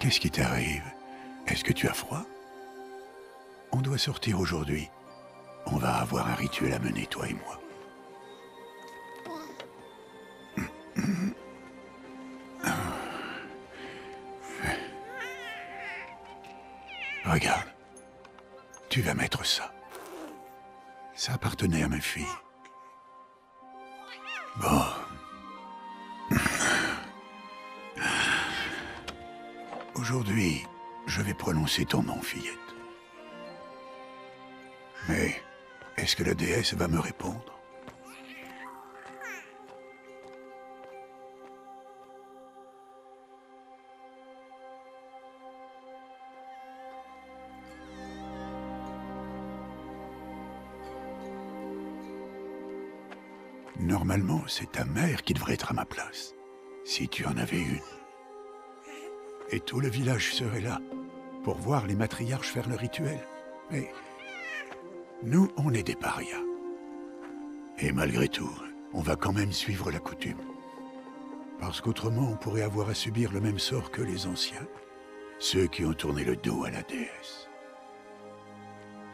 Qu'est-ce qui t'arrive? Est-ce que tu as froid? On doit sortir aujourd'hui. On va avoir un rituel à mener, toi et moi. Regarde. Tu vas mettre ça. Ça appartenait à ma fille. Bon. Aujourd'hui, je vais prononcer ton nom, fillette. Mais, est-ce que la déesse va me répondre? Normalement, c'est ta mère qui devrait être à ma place, si tu en avais une. Et tout le village serait là, pour voir les matriarches faire le rituel. Mais nous, on est des parias. Et malgré tout, on va quand même suivre la coutume. Parce qu'autrement, on pourrait avoir à subir le même sort que les anciens. Ceux qui ont tourné le dos à la déesse.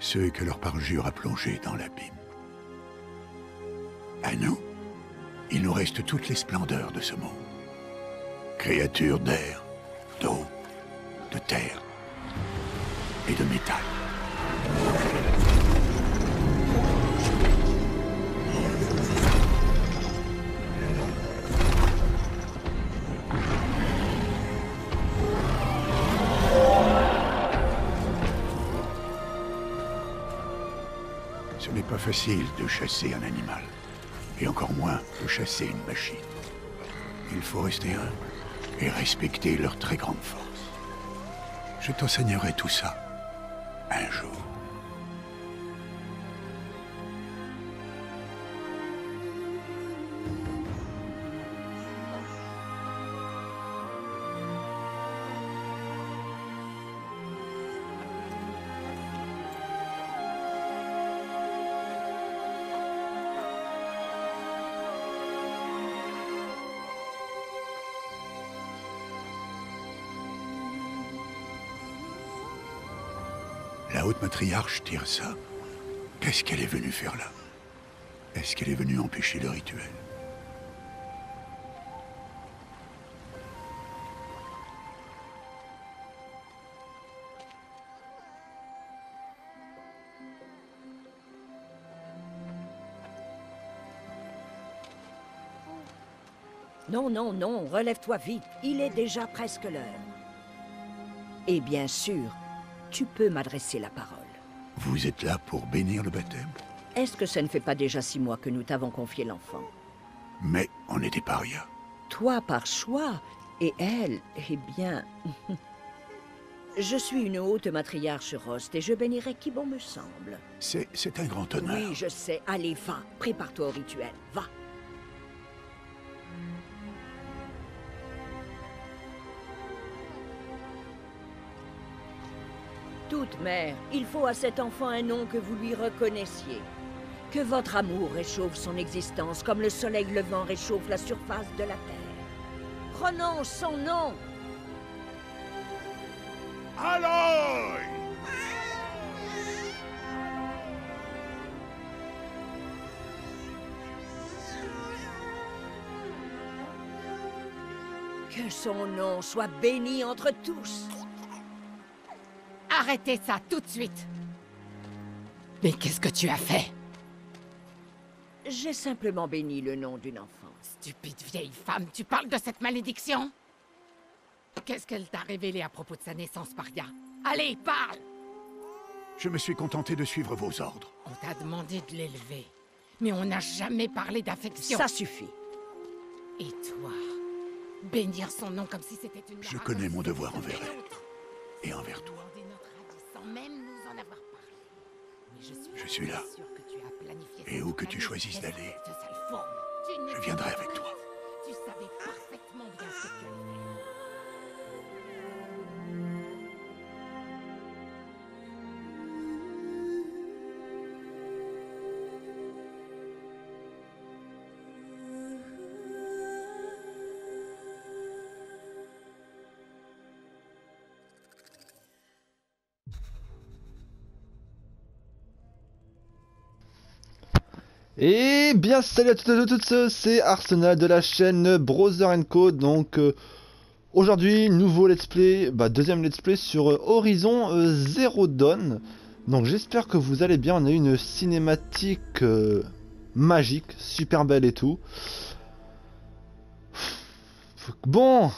Ceux que leur parjure a plongés dans l'abîme. À nous, il nous reste toutes les splendeurs de ce monde. Créatures d'air, d'eau, de terre et de métal. Ce n'est pas facile de chasser un animal, et encore moins de chasser une machine. Il faut rester humble et respecter leur très grande force. Je t'enseignerai tout ça, un jour. La haute matriarche tire ça. Qu'est-ce qu'elle est venue faire là? Est-ce qu'elle est venue empêcher le rituel? Non, non, non, relève-toi vite. Il est déjà presque l'heure. Et bien sûr, tu peux m'adresser la parole. Vous êtes là pour bénir le baptême? Est-ce que ça ne fait pas déjà 6 mois que nous t'avons confié l'enfant? Mais on est des parias. Toi par choix, et elle, eh bien... Je suis une haute matriarche Rost et je bénirai qui bon me semble. C'est un grand honneur. Oui, je sais. Allez, va. Prépare-toi au rituel. Va. Toute mère, il faut à cet enfant un nom que vous lui reconnaissiez. Que votre amour réchauffe son existence comme le soleil levant réchauffe la surface de la terre. Prononce son nom. Aloy! Que son nom soit béni entre tous. Arrêtez ça tout de suite! Mais qu'est-ce que tu as fait? J'ai simplement béni le nom d'une enfant. Stupide vieille femme, tu parles de cette malédiction? Qu'est-ce qu'elle t'a révélé à propos de sa naissance, Paria? Allez, parle! Je me suis contenté de suivre vos ordres. On t'a demandé de l'élever, mais on n'a jamais parlé d'affection. Ça suffit. Et toi, bénir son nom comme si c'était une... Je connais mon devoir envers elle. Et envers toi. Sans même nous en avoir parlé. Mais Je suis là. sûre que tu as planifié Et cette où que tu malédiction, choisisses d'aller, cette sale forme. Tu je viendrai avec toi. Tu savais parfaitement bien ce que tu allais faire. Et bien salut à toutes et à tous, c'est Arsenal de la chaîne Brother & Co. Donc aujourd'hui, nouveau let's play, deuxième let's play sur Horizon Zero Dawn. Donc j'espère que vous allez bien, on a eu une cinématique magique, super belle et tout. Bon,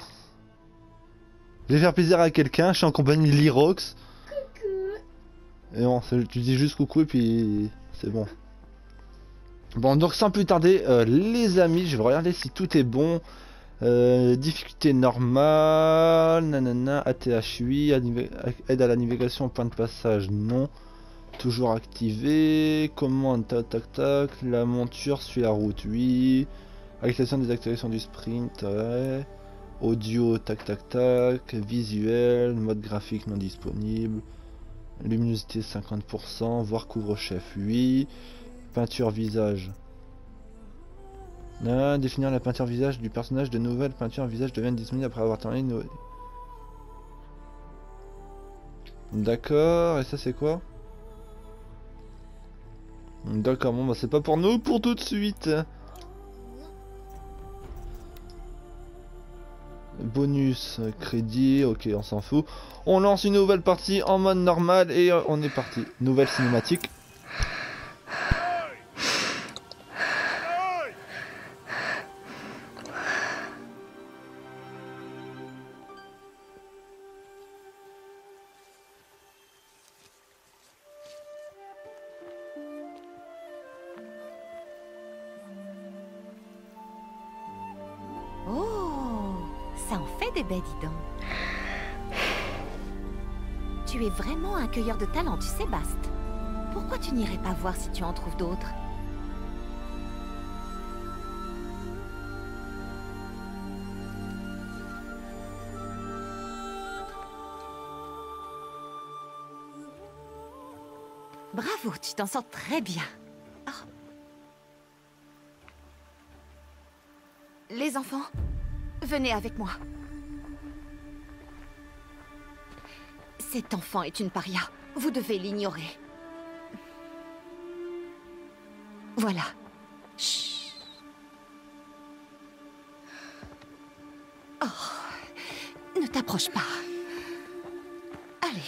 je vais faire plaisir à quelqu'un, je suis en compagnie de Lirox. Et bon, tu dis juste coucou et puis c'est bon. Bon, donc sans plus tarder, les amis, je vais regarder si tout est bon. Difficulté normale, nanana, ATH oui, aide à la navigation, point de passage non. Toujours activé, commande tac tac tac, la monture suit la route oui. Activation désactivation du sprint, ouais. Audio tac tac tac, visuel, mode graphique non disponible. Luminosité 50%, voir couvre-chef oui. Peinture visage. Définir la peinture visage du personnage. De nouvelles peintures visage deviennent disponibles après avoir terminé une... D'accord, et ça c'est quoi? D'accord, bon c'est pas pour nous pour tout de suite. Bonus, crédit, ok on s'en fout. On lance une nouvelle partie en mode normal et on est parti. Nouvelle cinématique. Ça en fait des baies, dis donc. Tu es vraiment un cueilleur de talent, tu sais, Bast. Pourquoi tu n'irais pas voir si tu en trouves d'autres? Bravo, tu t'en sors très bien. Oh. Les enfants, venez avec moi. Cet enfant est une paria. Vous devez l'ignorer. Voilà. Chut. Oh. Ne t'approche pas. Allez.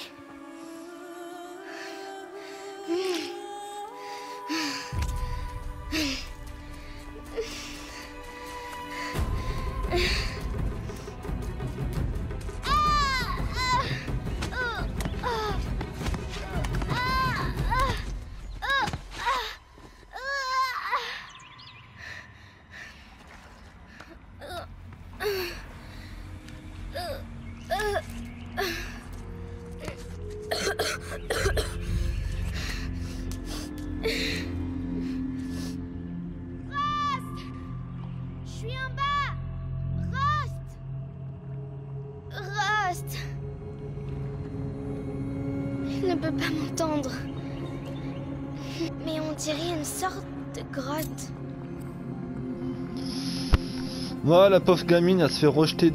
Il ne peut pas m'entendre. Mais on dirait une sorte de grotte. Voilà, la pauvre gamine, elle se fait rejeter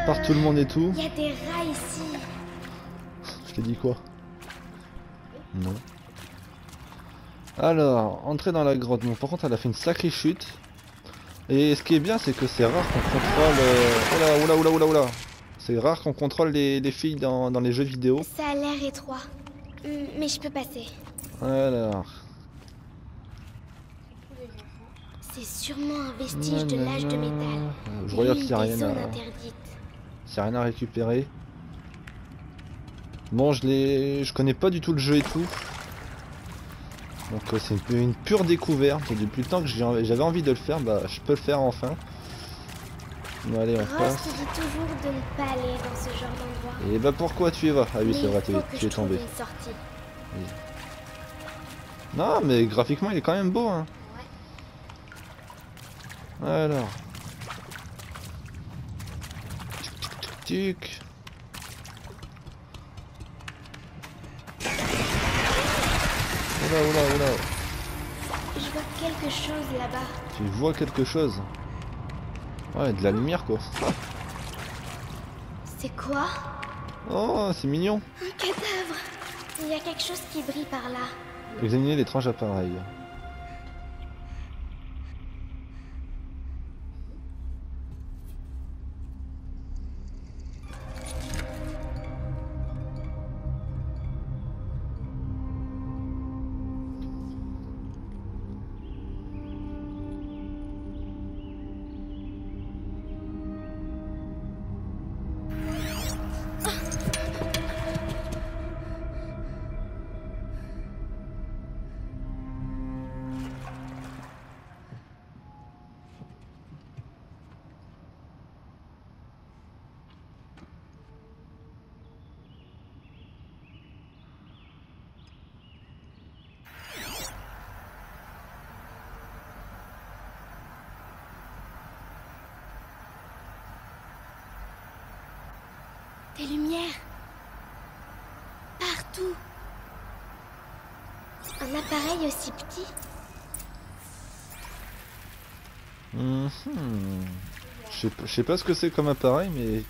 par tout le monde et tout. Il y a des rats ici. Je t'ai dit quoi? Non. Alors, entrer dans la grotte. Bon, par contre, elle a fait une sacrée chute. Et ce qui est bien, c'est que c'est rare qu'on contrôle... Oula. C'est rare qu'on contrôle les filles dans les jeux vidéo. Ça a l'air étroit. Mais je peux passer. Alors... C'est sûrement un vestige de l'âge de métal. Je regarde s'il n'y a rien à récupérer. Bon, je connais pas du tout le jeu et tout. Donc c'est une pure découverte. Depuis le temps que j'avais envie de le faire, je peux le faire enfin. Bon, allez, on passe. Ross te dit toujours de ne pas aller dans ce genre d'endroit. Et pourquoi tu y vas? Ah oui, c'est vrai, tu es tombé. Oui. Non, mais graphiquement, il est quand même beau, hein. Ouais. Alors. Tic. Oula. Je vois quelque chose là-bas. Tu vois quelque chose? Ouais, de la lumière quoi. C'est quoi? Oh, c'est mignon. Un cadavre. Il y a quelque chose qui brille par là. Examinez l'étrange appareil. Des lumières. Partout. Un appareil aussi petit. Je sais pas ce que c'est comme appareil, mais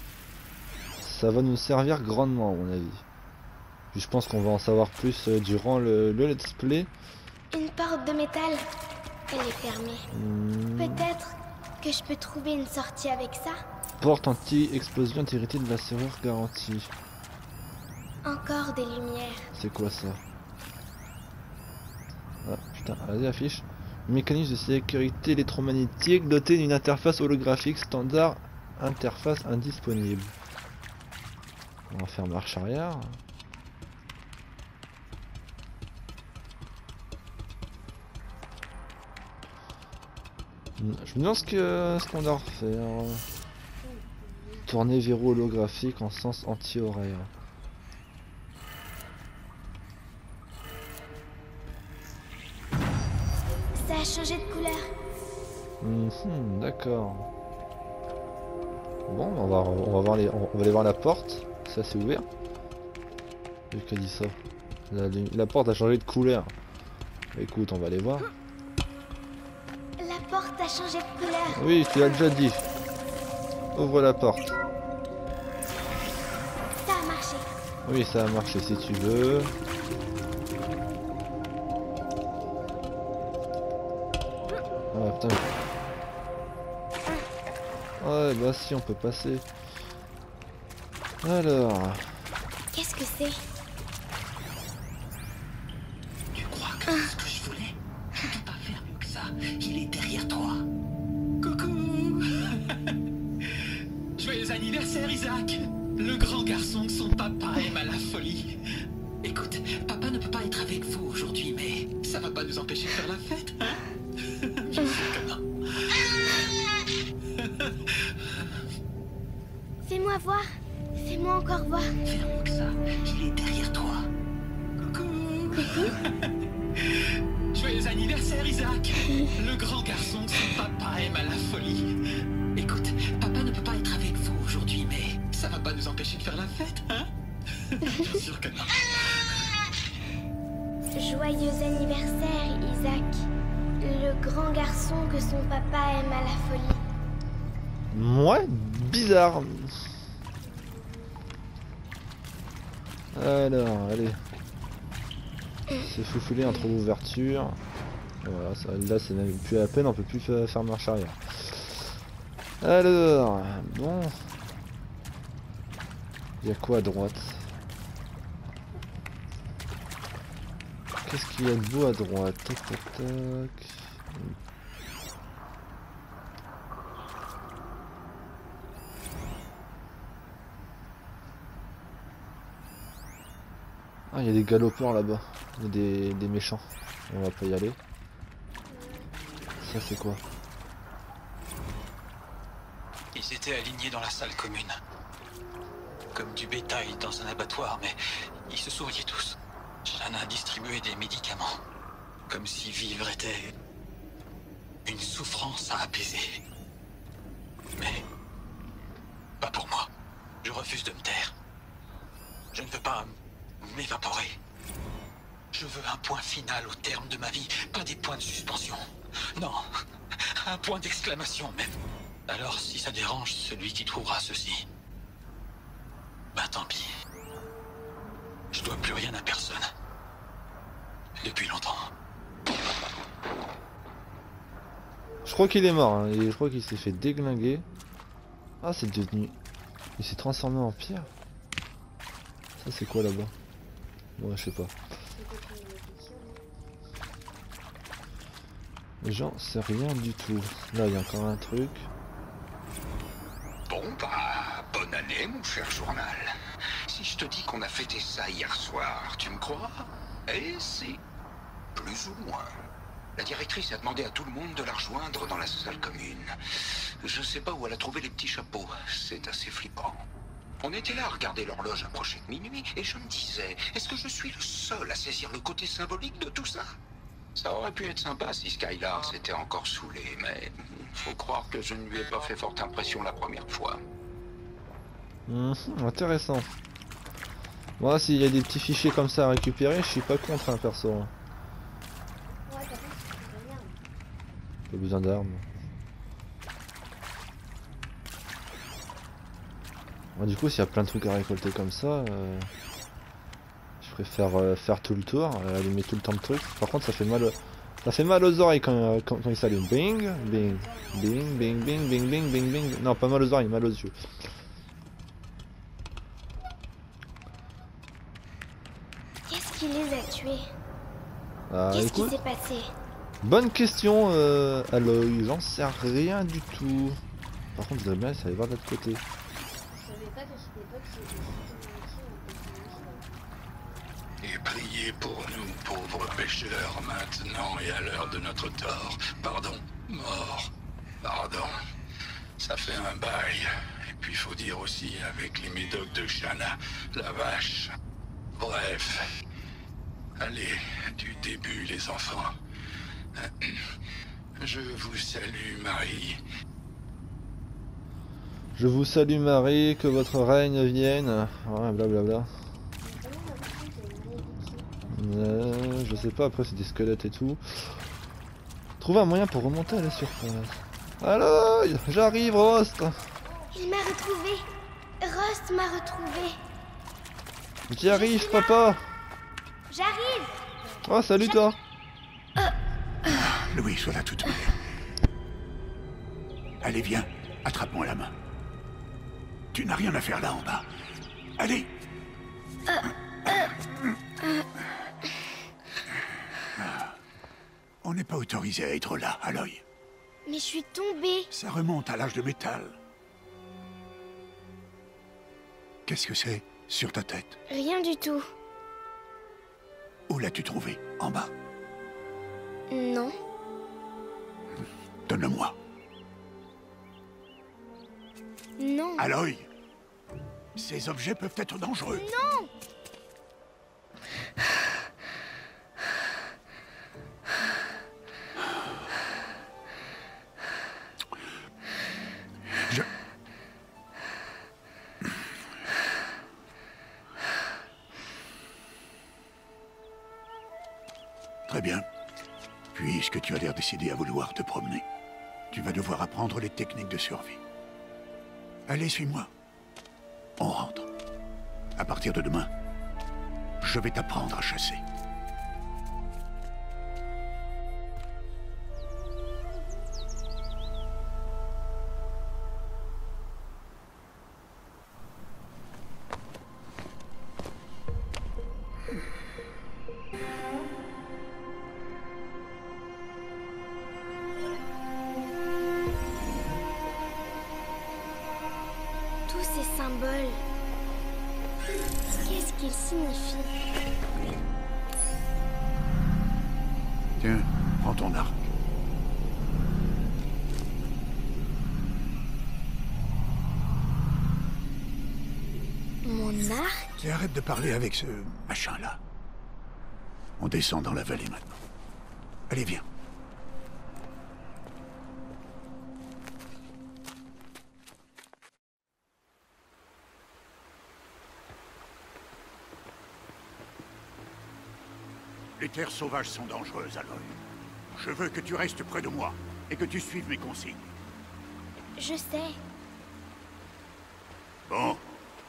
ça va nous servir grandement à mon avis. Puis je pense qu'on va en savoir plus durant le let's play. Une porte de métal. Elle est fermée. Peut-être que je peux trouver une sortie avec ça. Porte anti-explosion, intégrité de la serrure garantie. Encore des lumières. C'est quoi ça? Ah putain, vas-y affiche. Mécanisme de sécurité électromagnétique doté d'une interface holographique standard, interface indisponible. On va faire marche arrière. Je me demande ce qu'on doit refaire. Tourner verrou holographique en sens anti-horaire. Ça a changé de couleur. D'accord. Bon, on va aller voir la porte. Ça c'est ouvert. Qui a dit ça? La porte a changé de couleur. Écoute, on va aller voir. La porte a changé de couleur. Oui, tu l'as déjà dit. Ouvre la porte. Ça a marché. Oui, ça a marché si tu veux. Ah putain. Ouais, bah si, on peut passer. Alors. Qu'est-ce que c'est? Tu crois que c'est ce que je voulais? Je ne peux pas faire mieux que ça. Il est derrière toi. Coucou. Joyeux anniversaire, Isaac. Le grand garçon que son papa aime à la folie. Écoute, papa ne peut pas être avec vous aujourd'hui, mais ça va pas nous empêcher de faire la fête, hein? Bien sûr que non. Fais-moi voir. Fais-moi encore voir. Faire mieux que ça. Il est derrière toi. Coucou. Joyeux anniversaire, Isaac. Le grand garçon que son papa aime à la folie. Écoute, papa ne peut pas être avec vous aujourd'hui, mais ça va pas nous empêcher de faire la fête, hein? Bien sûr que non. Joyeux anniversaire, Isaac. Le grand garçon que son papa aime à la folie. Ouais, bizarre. Alors, allez. C'est foufouler entre l'ouverture. Voilà, ça, là c'est même plus à peine, on peut plus faire marche arrière. Alors, bon. Il y a quoi à droite? Qu'est-ce qu'il y a de beau à droite? Tac tac tac. Ah, il y a des galopeurs là-bas. Il y a des méchants. On va pas y aller. Ça c'est quoi? Ils étaient alignés dans la salle commune. Comme du bétail dans un abattoir, mais ils se souriaient tous. Shanna distribuait des médicaments. Comme si vivre était une souffrance à apaiser. Mais pas pour moi. Je refuse de me taire. Je ne veux pas m'évaporer. Je veux un point final au terme de ma vie, pas des points de suspension. Non, un point d'exclamation même. Alors si ça dérange celui qui trouvera ceci, bah tant pis. Je dois plus rien à personne. Depuis longtemps. Je crois qu'il est mort, hein, et je crois qu'il s'est fait déglinguer. Ah, c'est devenu... Il s'est transformé en pierre. Ça c'est quoi là-bas? Ouais, je sais pas. J'en sais rien du tout. Là, il y a encore un truc. Bon bah, bonne année mon cher journal. Si je te dis qu'on a fêté ça hier soir, tu me crois? Eh si, plus ou moins. La directrice a demandé à tout le monde de la rejoindre dans la salle commune. Je sais pas où elle a trouvé les petits chapeaux, c'est assez flippant. On était là à regarder l'horloge approcher de minuit et je me disais, est-ce que je suis le seul à saisir le côté symbolique de tout ça? Ça aurait pu être sympa si Skylar s'était encore saoulé, mais faut croire que je ne lui ai pas fait forte impression la première fois. Intéressant. Moi, s'il y a des petits fichiers comme ça à récupérer, je suis pas contre un perso. Ouais, par contre, c'est pas bien. Pas besoin d'armes. Bon, du coup, s'il y a plein de trucs à récolter comme ça, je préfère faire tout le tour, allumer tout le temps de trucs. Par contre, ça fait mal aux oreilles quand il s'allume. Bing, bing, bing, bing, bing, bing, bing, bing, bing. Non, pas mal aux oreilles, mal aux yeux. Qu'est-ce qui les a tués? Qu'est-ce qui Écoute, s'est passé? bonne question, Aloy. J'en sais rien du tout. Par contre, je voudrais bien essayer de voir de l'autre côté. Je savais pas que c'était pas que Et priez pour nous, pauvres pécheurs, maintenant et à l'heure de notre tort. Pardon, mort. Pardon. Ça fait un bail. Et puis faut dire aussi avec les médocs de Shanna, la vache. Bref. Allez, du début les enfants. Je vous salue, Marie. Je vous salue, Marie, que votre règne vienne. Ouais, blablabla. Je sais pas, après c'est des squelettes et tout. Trouver un moyen pour remonter à la surface. Aloy, j'arrive, Rost. Il m'a retrouvé. Rust m'a retrouvé. J'y arrive, papa. J'arrive. Oh, salut toi. Louis, sois là toute manière. Allez, viens, attrape-moi la main. Tu n'as rien à faire là en bas. Allez. On n'est pas autorisé à être là, Aloy. Mais je suis tombée. Ça remonte à l'âge de métal. Qu'est-ce que c'est sur ta tête? Rien du tout. Où l'as-tu trouvé? En bas? Non. Donne-le-moi. Non. Aloy, ces objets peuvent être dangereux. Non. Très bien. Puisque tu as l'air décidé à vouloir te promener, tu vas devoir apprendre les techniques de survie. Allez, suis-moi. On rentre. À partir de demain, je vais t'apprendre à chasser. Tous ces symboles. Qu'est-ce qu'ils signifient? Tiens, prends ton arc. Mon arc? Et arrête de parler avec ce machin-là. On descend dans la vallée maintenant. Allez, viens. Les terres sauvages sont dangereuses, Aloy. Je veux que tu restes près de moi et que tu suives mes consignes. Je sais. Bon,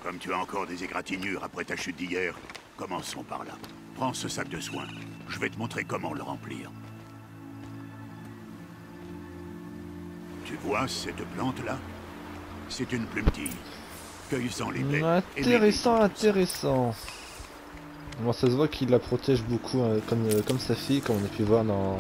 comme tu as encore des égratignures après ta chute d'hier, commençons par là. Prends ce sac de soins. Je vais te montrer comment le remplir. Tu vois cette plante-là? C'est une plumetille. Cueille-en les baies. Intéressant, intéressant. Bon, ça se voit qu'il la protège beaucoup, comme sa fille, comme on a pu voir dans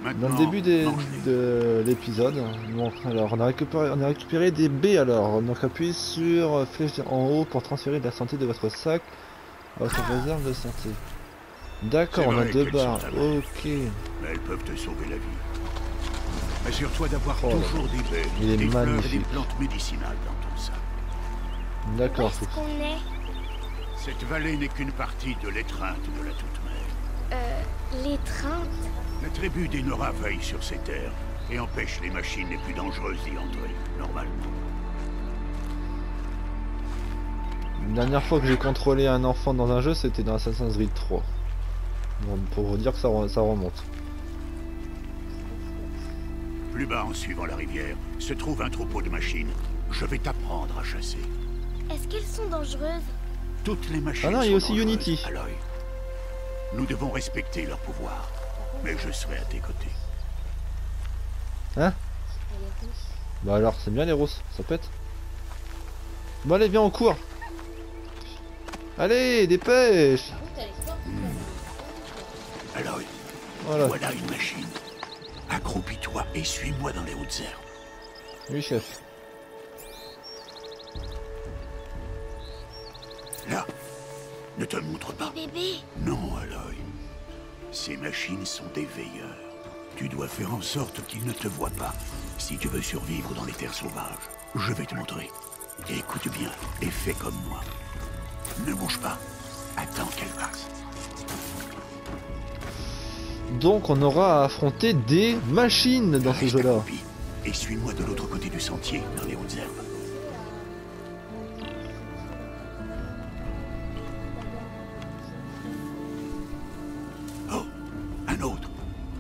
le début de l'épisode. Bon, alors on a récupéré des baies alors. Donc appuyez sur flèche en haut pour transférer la santé de votre sac à votre réserve de santé. D'accord, on a 2 barres. Ok. Mais elles peuvent te sauver la vie. Assure-toi d'avoir toujours des baies, des fleurs et des plantes médicinales dans ton sac. D'accord. Où est-ce qu'on est? Cette vallée n'est qu'une partie de l'étreinte de la Toute-Mère. L'étreinte? La tribu des Nora veille sur ces terres et empêche les machines les plus dangereuses d'y entrer, normalement. La dernière fois que j'ai contrôlé un enfant dans un jeu, c'était dans Assassin's Creed 3. Donc, pour vous dire que ça remonte. Plus bas, en suivant la rivière, se trouve un troupeau de machines. Je vais t'apprendre à chasser. Est-ce qu'elles sont dangereuses? Toutes les machines Ah non, il y a sont aussi dangereuses, Unity. Aloy. Nous devons respecter leur pouvoir. Mais je serai à tes côtés. Hein? Bah alors, c'est bien les roses, ça pète. Bon allez, viens, on court. Allez, dépêche. Aloy, Voilà. voilà une machine. Accroupis-toi et suis-moi dans les hautes herbes. Oui, chef. Là, ne te montre pas. Des bébés. Non, Aloy. Ces machines sont des veilleurs. Tu dois faire en sorte qu'ils ne te voient pas. Si tu veux survivre dans les terres sauvages, je vais te montrer. Écoute bien et fais comme moi. Ne bouge pas. Attends qu'elle passe. Donc on aura à affronter des machines dans ce Reste jeu-là. accroupi et suis-moi de l'autre côté du sentier, dans les hautes herbes. Oh, un autre.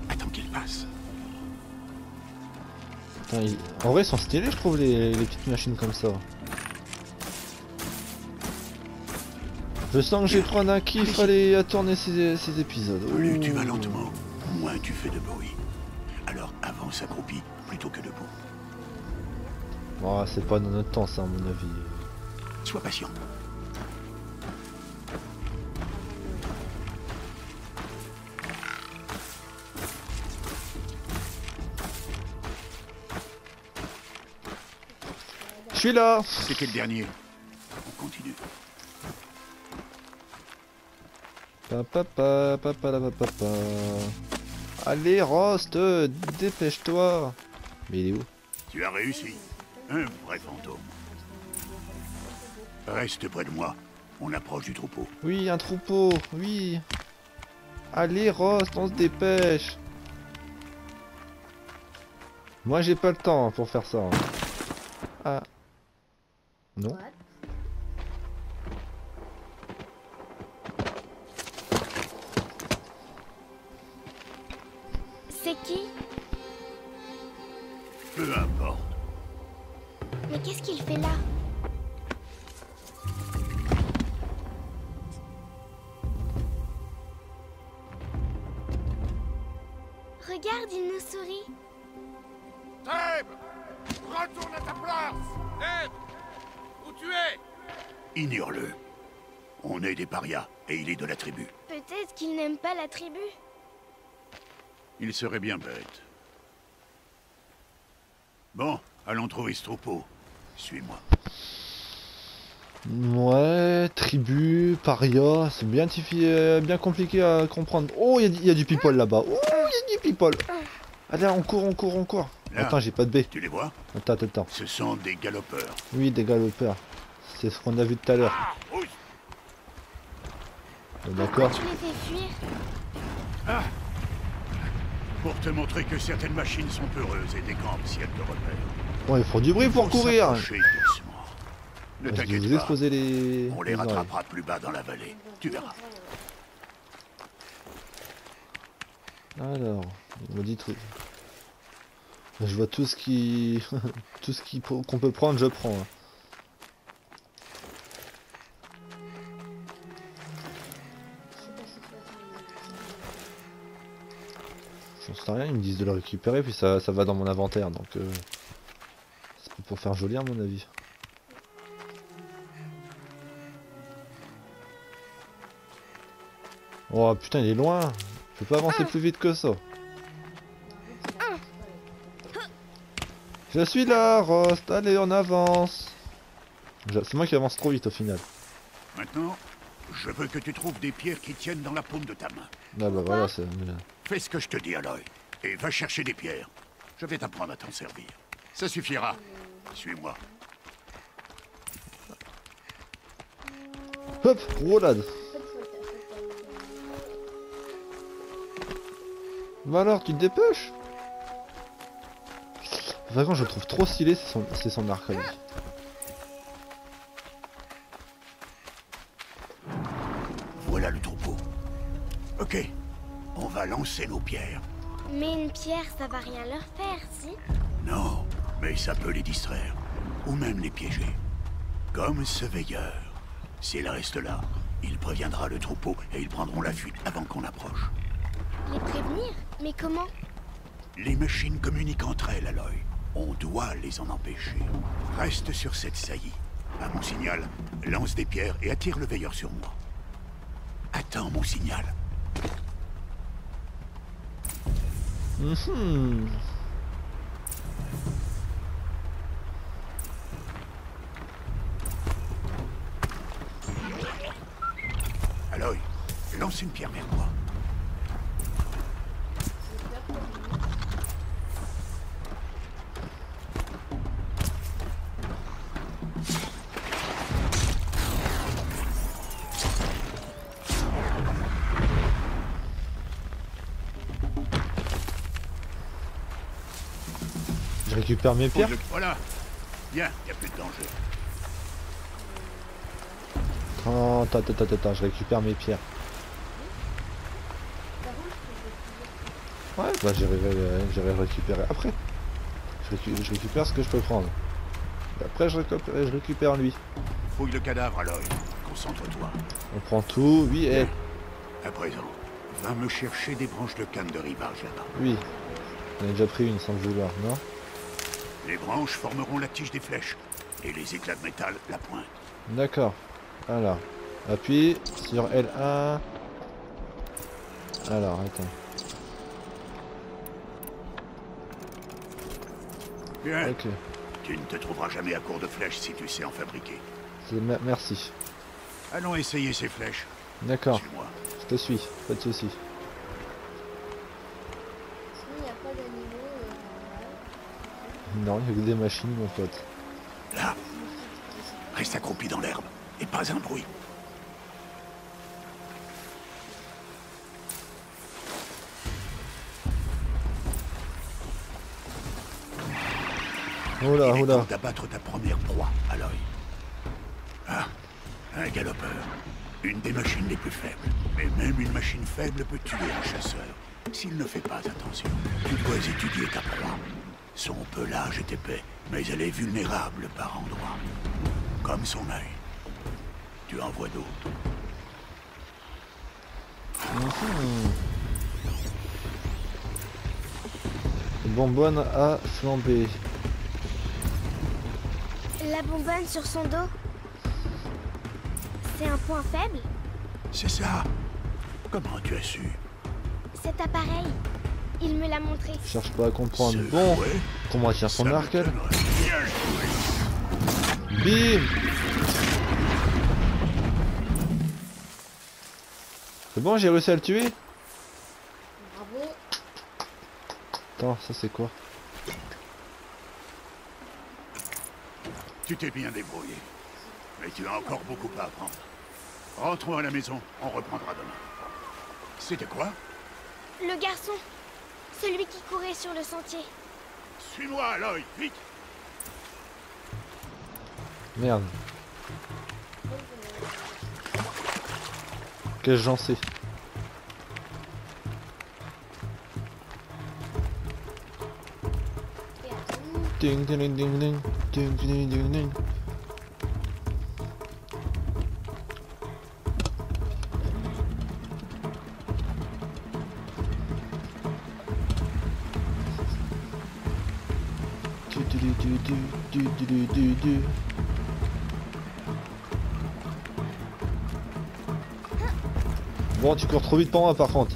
Attends qu'il passe. Putain, en vrai, ils sont stylés, je trouve, les petites machines comme ça. Je sens que je vais prendre un kiff à tourner ces épisodes. Plus tu vas Ouh. lentement, moins tu fais de bruit. Alors avance accroupi plutôt que debout. Oh, c'est pas dans notre temps, ça, à mon avis. Sois patient. Je suis là. C'était le dernier. On continue. Papa. Allez, Rost, dépêche-toi. Mais il est où? Tu as réussi. Un vrai fantôme. Reste près de moi. On approche du troupeau. Oui, un troupeau, oui. Allez, Rost, on se dépêche. Moi, j'ai pas le temps pour faire ça. Ah. Non. C'est qui? Peu importe. Mais qu'est-ce qu'il fait là? Regarde, il nous sourit. Trêve! Retourne à ta place! Trêve! Où tu es? Ignore-le. On est des parias et il est de la tribu. Peut-être qu'il n'aime pas la tribu. Il serait bien bête. Bon, allons trouver ce troupeau. Suis-moi. Ouais, tribu, paria, c'est bien, bien compliqué à comprendre. Oh, il y a du people là-bas. Oh, il y a du people. Allez, on court. Là, Attends, j'ai pas de B. tu les vois? Attends. Ce sont des galopeurs. Oui, des galopeurs. C'est ce qu'on a vu tout à l'heure. Ah, oui! D'accord. Tu les fais fuir. Ah! Pour te montrer que certaines machines sont peureuses et décampent si elles te repèrent. Bon, il faut du bruit pour Faut courir. s'approcher doucement. Ne Je vais t'inquiète vous pas. exposer les... On les oreilles. rattrapera plus bas dans la vallée. Tu verras. Alors, il me dit tout. Je vois tout ce qui... tout ce qu'on peut prendre, je prends. Hein. J'en sais rien, ils me disent de le récupérer, puis ça va dans mon inventaire, donc... c'est pas pour faire joli à mon avis. Oh putain, il est loin. Je peux pas avancer plus vite que ça. Je suis là, Rost. Allez, on avance. C'est moi qui avance trop vite au final. Maintenant, je veux que tu trouves des pierres qui tiennent dans la paume de ta main. Ah bah voilà, c'est... Fais ce que je te dis, Aloy. Et va chercher des pierres. Je vais t'apprendre à t'en servir. Ça suffira. Suis-moi. Hop, roulade. Bah alors, tu te dépêches? Vraiment, je le trouve trop stylé, c'est son arc à lui. Ok, on va lancer nos pierres. Mais une pierre, ça va rien leur faire, si? Non, mais ça peut les distraire. Ou même les piéger. Comme ce veilleur. S'il reste là, il préviendra le troupeau et ils prendront la fuite avant qu'on approche. Les prévenir? Mais comment? Les machines communiquent entre elles, Aloy. On doit les en empêcher. Reste sur cette saillie. À mon signal, lance des pierres et attire le veilleur sur moi. Attends mon signal. Aloy, lance une pierre vers moi. Je récupère mes pierres. Voilà. Bien, y a plus de danger. Oh, attends, je récupère mes pierres. Ouais, bah j'irai récupérer après. Je récupère ce que je peux prendre. Et après je récupère lui. Fouille le cadavre, Aloy. Concentre-toi. On prend tout, oui, et... À présent, va me chercher des branches de canne de rivage là-bas. Oui. On a déjà pris une sans le vouloir, non? Les branches formeront la tige des flèches. Et les éclats de métal, la pointe. D'accord. Alors, appuie sur L1. Alors, attends. Bien. Ok. Tu ne te trouveras jamais à court de flèches si tu sais en fabriquer. Merci. Allons essayer ces flèches. D'accord. Suis-moi. Je te suis, pas de soucis. Sinon, il n'y a pas d'animaux. Non, il y a que des machines, mon pote. Là. Reste accroupi dans l'herbe. Et pas un bruit. Oula, Il est oula. temps d'abattre ta première proie, Aloy. Ah, un galopeur. Une des machines les plus faibles. Mais même une machine faible peut tuer un chasseur. S'il ne fait pas attention, tu dois étudier ta proie. Son pelage est épais, mais elle est vulnérable par endroits. Comme son œil. Tu en vois d'autres. Bonbonne à flamber. La bonbonne sur son dos? C'est un point faible? C'est ça. Comment tu as su? Cet appareil, il me l'a montré. Cherche pas à comprendre. Ce Bon, fouet, comment tire son ça arc elle? m'étonnerait. Bien joué. Bim! C'est bon, j'ai réussi à le tuer? Bravo. Attends, ça c'est quoi? Tu t'es bien débrouillé. Mais tu as encore beaucoup à apprendre. Rentrons à la maison, on reprendra demain. C'était quoi? Le garçon, celui qui courait sur le sentier. Suis-moi, Aloy, vite! Merde. Qu'est-ce que j'en sais? Ding ding ding ding ding ding ding ding ding. Du. Bon, tu cours trop vite pour moi par contre.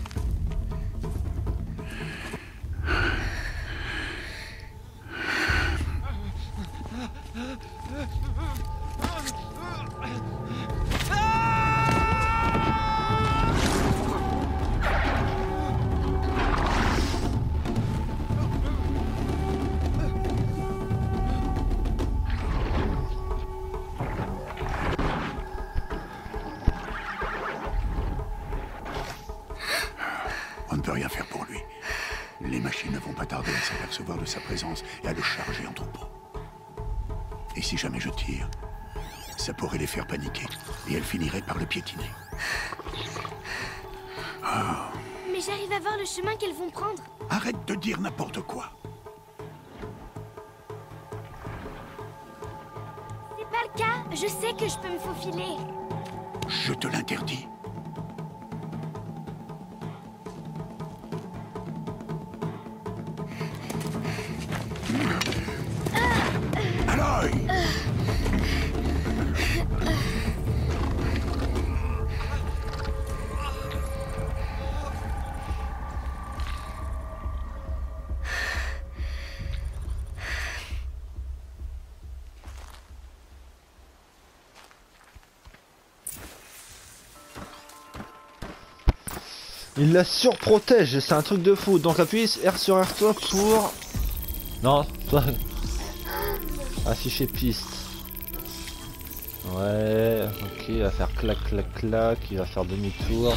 On ne peut rien faire pour lui. Les machines ne vont pas tarder à s'apercevoir de sa présence et à le charger en troupeau. Et si jamais je tire, ça pourrait les faire paniquer et elles finiraient par le piétiner. Mais j'arrive à voir le chemin qu'elles vont prendre. Arrête de dire n'importe quoi. C'est pas le cas. Je sais que je peux me faufiler. Je te l'interdis. Aloy! Il la surprotège, c'est un truc de fou. Donc appuie R sur R toi pour... Non, toi... Afficher piste. Ouais, ok, il va faire clac clac clac, il va faire demi-tour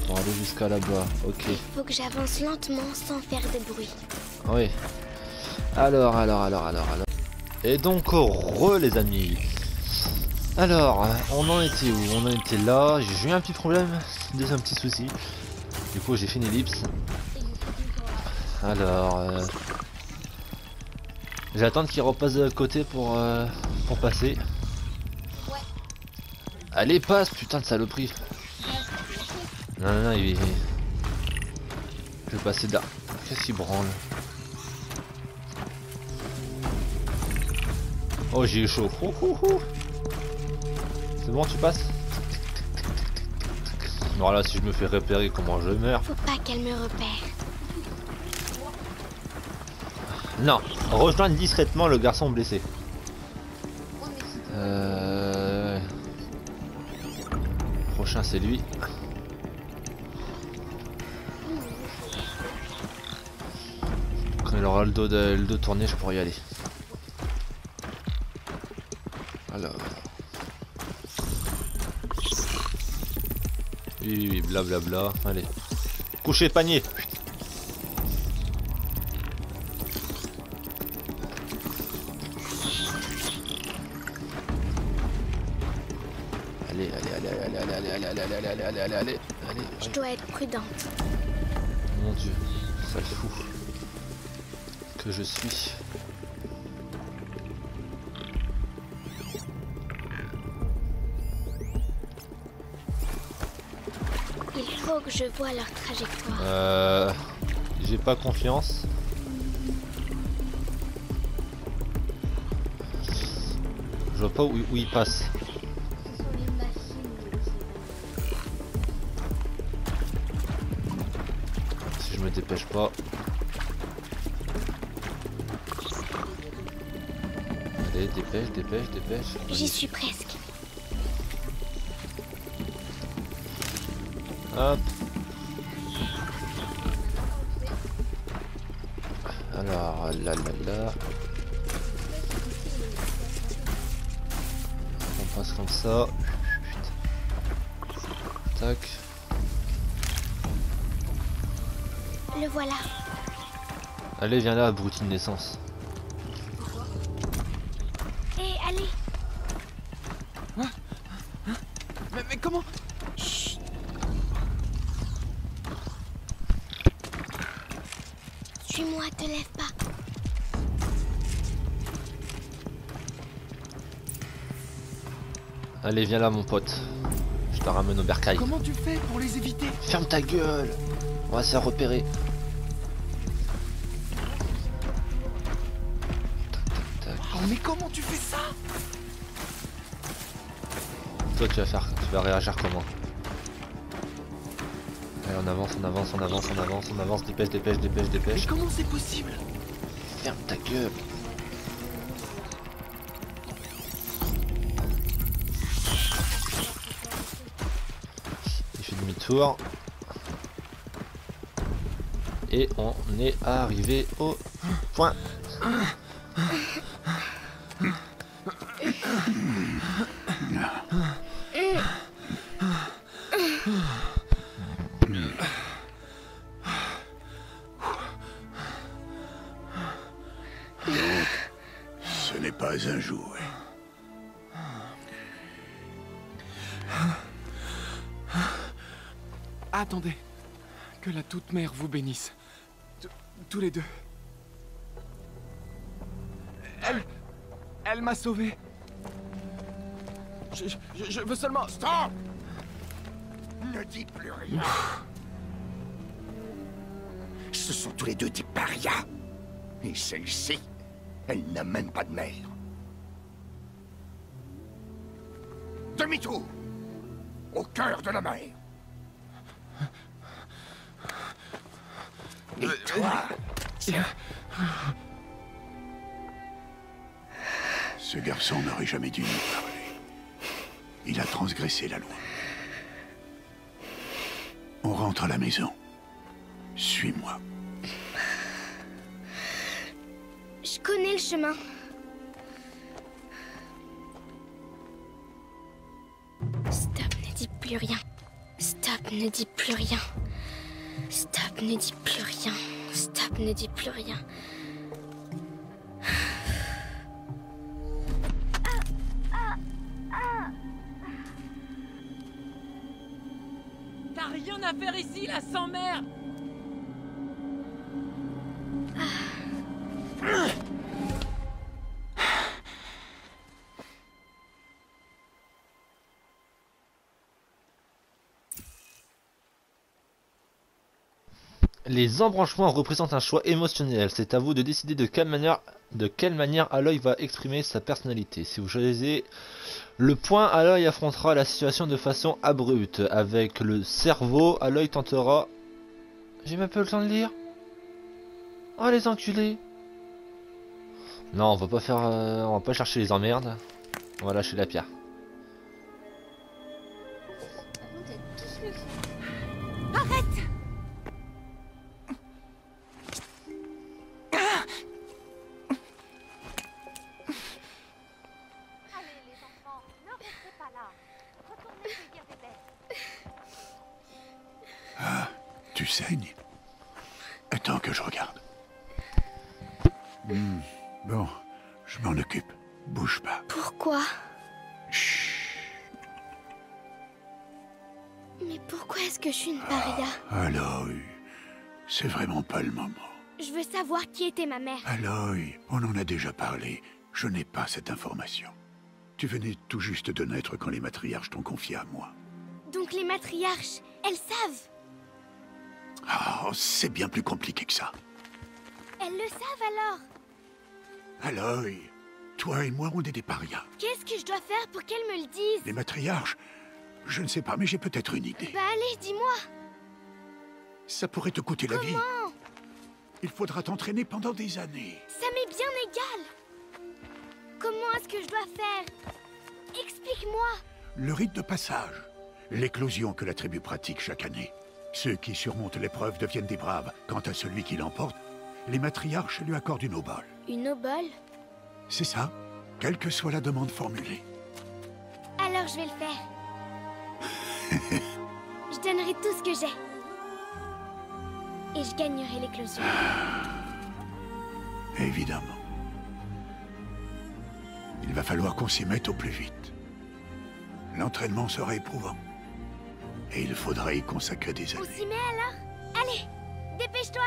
pour aller jusqu'à là-bas, ok. Il faut que j'avance lentement sans faire de bruit. Oui. Alors. Et donc, les amis. Alors, on en était où? On en était là, j'ai eu un petit problème, un petit souci. Du coup, j'ai fait une ellipse. Alors... J'attends qu'il repasse de l'autre côté pour passer. Ouais. Allez, passe, putain de saloperie. Non, il... Je vais passer là. Qu'est-ce qu'il branle? Oh, j'ai eu chaud. C'est bon, tu passes? Voilà, si je me fais repérer, comment je meurs? Faut pas qu'elle me repère. Non, rejoindre discrètement le garçon blessé. Prochain, c'est lui. Quand il aura le dos tourné, je pourrai y aller. Alors. Oui, blablabla. Allez. Coucher panier. Allez. Je dois être prudente. Mon Dieu, sale fou que je suis. Il faut que je voie leur trajectoire. J'ai pas confiance. Je vois pas où il passe. Si je me dépêche pas. Allez, dépêche. J'y suis presque. Hop. Alors, là. On passe comme ça. Tac. Le voilà. Allez, viens là, abruti de naissance. Hé, allez. Mais comment? Chut. Suis-moi, te lève pas. Allez, viens là, mon pote. Je te ramène au bercail. Comment tu fais pour les éviter? Ferme ta gueule. On va se faire repérer. Oh, mais comment tu fais ça? Toi, tu vas réagir comment? Allez, on avance, dépêche. Mais comment c'est possible? Ferme ta gueule. Il fait demi-tour. Et on est arrivé au point. Ce n'est pas un jouet. Attendez. Que la toute-mère vous bénisse. Tous les deux. Elle m'a sauvé. Je veux seulement... Stop! Ne dis plus rien. Ce sont tous les deux des parias. Et celle-ci, elle n'a même pas de mère. Demi-tour! Au cœur de la mer. Et toi, Ce garçon n'aurait jamais dû nous parler. Il a transgressé la loi. On rentre à la maison. Suis-moi. Je connais le chemin. Stop, ne dis plus rien. Stop, ne dis plus rien. Stop, ne dis plus rien. Stop, ne dis plus rien. T'as rien à faire ici, la sans-mère. Les embranchements représentent un choix émotionnel. C'est à vous de décider de quelle manière Aloy va exprimer sa personnalité. Si vous choisissez le point, Aloy affrontera la situation de façon abrupte. Avec le cerveau, Aloy tentera... J'ai même pas eu le temps de lire. Oh les enculés. Non, on va pas faire... on va pas chercher les emmerdes. On va lâcher la pierre. Arrête! Ah, tu saignes? Attends que je regarde. Bon, je m'en occupe. Bouge pas. Pourquoi? Chut. Mais pourquoi est-ce que je suis une paria? Aloy, c'est vraiment pas le moment. Je veux savoir qui était ma mère. Aloy, on en a déjà parlé. Je n'ai pas cette information. Tu venais tout juste de naître quand les matriarches t'ont confié à moi. Donc les matriarches, elles savent? Ah, c'est bien plus compliqué que ça. Elles le savent alors? Aloy, toi et moi, on est des parias. Qu'est-ce que je dois faire pour qu'elles me le disent? Les matriarches, je ne sais pas, mais j'ai peut-être une idée. Bah allez, dis-moi. Ça pourrait te coûter la vie. Comment? Il faudra t'entraîner pendant des années. Ça m'est bien égal. Comment est-ce que je dois faire? Explique-moi. Le rite de passage. L'éclosion que la tribu pratique chaque année. Ceux qui surmontent l'épreuve deviennent des braves. Quant à celui qui l'emporte, les matriarches lui accordent une obole. Une obole? C'est ça, quelle que soit la demande formulée. Alors je vais le faire. Je donnerai tout ce que j'ai. Et je gagnerai l'éclosion. Évidemment. Il va falloir qu'on s'y mette au plus vite. L'entraînement sera éprouvant. Et il faudra y consacrer des On années. s'y met alors? Allez, dépêche-toi.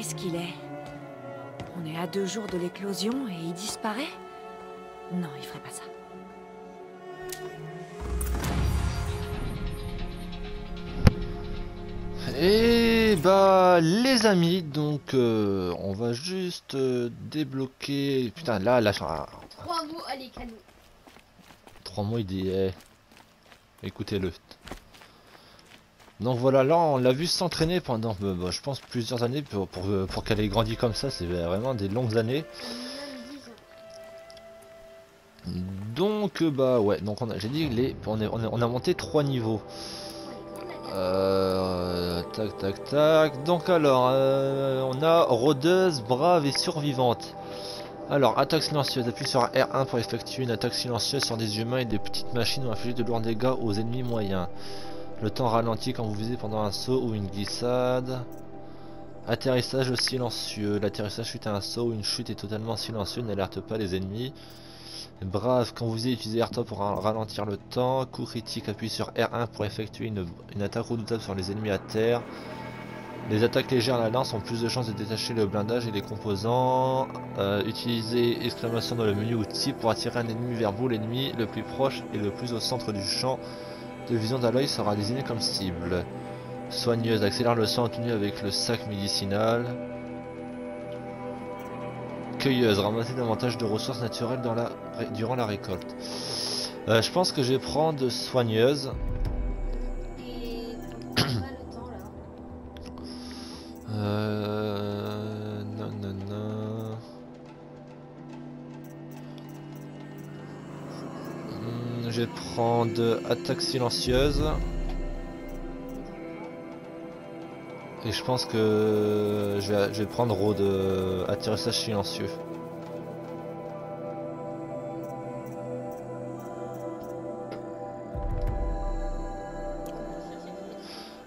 est-ce qu'il est? On est à 2 jours de l'éclosion et il disparaît? Non, il ferait pas ça. Et bah les amis, donc on va juste débloquer. Putain là 3 mots, allez, canon. 3 mots il dit écoutez-le. Donc voilà, là on l'a vu s'entraîner pendant je pense plusieurs années pour qu'elle ait grandi comme ça, c'est vraiment des longues années. Donc bah ouais, donc j'ai dit on a monté 3 niveaux. Tac tac tac. Donc alors on a rôdeuse, brave et survivante. Alors attaque silencieuse, appuie sur R1 pour effectuer une attaque silencieuse sur des humains et des petites machines ou infliger de lourds dégâts aux ennemis moyens. Le temps ralentit quand vous visez pendant un saut ou une glissade. Atterrissage silencieux, l'atterrissage suite à un saut ou une chute est totalement silencieux, n'alerte pas les ennemis. Brave, quand vous utilisez R3 pour ralentir le temps. Coup critique, appuie sur R1 pour effectuer une attaque redoutable sur les ennemis à terre. Les attaques légères à la lance ont plus de chances de détacher le blindage et les composants. Utilisez exclamation dans le menu outils pour attirer un ennemi vers vous. L'ennemi le plus proche et le plus au centre du champ de vision de l'œil sera désigné comme cible. Soigneuse, accélère le sang obtenu avec le sac médicinal. Cueilleuse, ramasser davantage de ressources naturelles durant la récolte. Je pense que je vais prendre soigneuse. Et on a pas le temps là. Non. Je vais prendre attaque silencieuse. Et je pense que je vais prendre rôde atterrissage silencieux.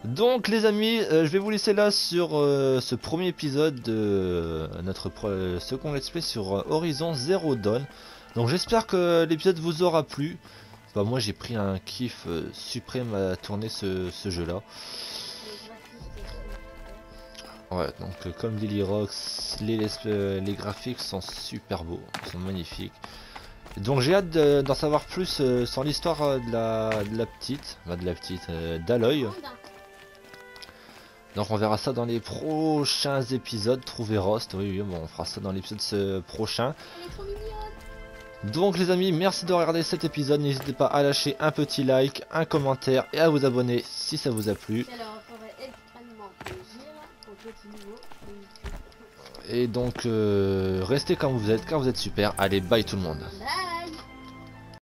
Donc les amis, je vais vous laisser là sur ce premier épisode de notre second let's play sur Horizon Zero Dawn. Donc j'espère que l'épisode vous aura plu. Bah, moi j'ai pris un kiff suprême à tourner ce jeu là. Ouais, donc comme dit Lirox, les graphiques sont super beaux, sont magnifiques. Donc j'ai hâte d'en savoir plus sur l'histoire d'Aloy. Donc on verra ça dans les prochains épisodes. Trouver Rost, oui, bon, on fera ça dans l'épisode prochain. Donc les amis, merci de regarder cet épisode. N'hésitez pas à lâcher un petit like, un commentaire et à vous abonner si ça vous a plu. Et donc restez comme vous êtes, car vous êtes super. Allez, bye tout le monde. Bye.